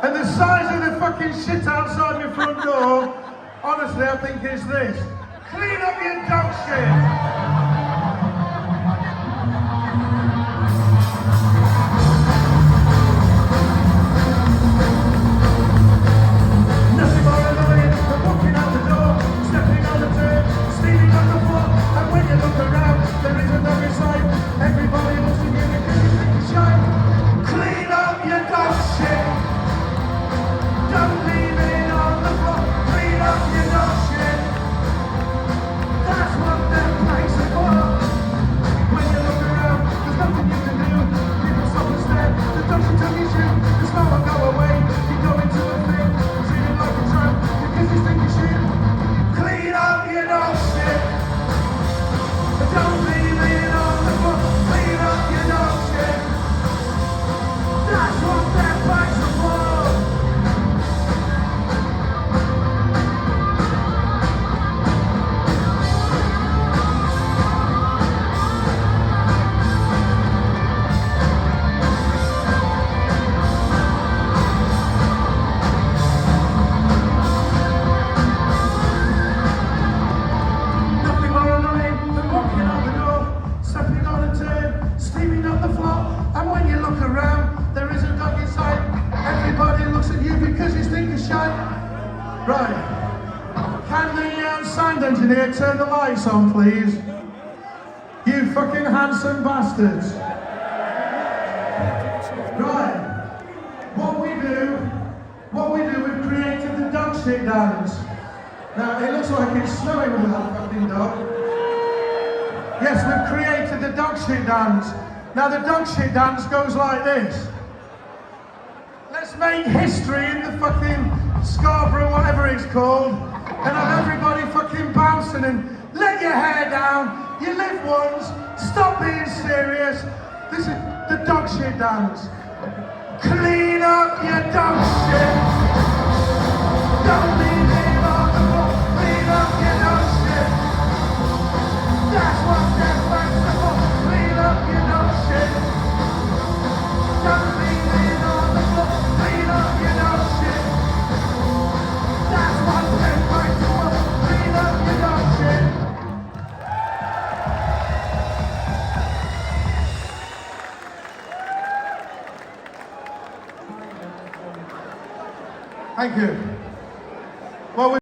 And the size of the fucking shit outside my front door, honestly, I think is this. Clean up your dog shit! Right. Can the sound engineer turn the lights on, please? You fucking handsome bastards. Right. What we do, we've created the dog shit dance. Now, it looks like it's snowing with that fucking dog. Yes, we've created the dog shit dance. Now, the dog shit dance goes like this. Let's make history in the fucking Scarborough, whatever it's called, and have everybody fucking bouncing and let your hair down. You live once, stop being serious. This is the dog shit dance. Clean up your dog shit. Don't leave it on the floor. Clean up your dog shit. That's what they're fighting for. Clean up your dog shit. Don't leave it on the floor. Clean up your dog shit. That's what they're fighting for. Clean up your dog shit. Thank you.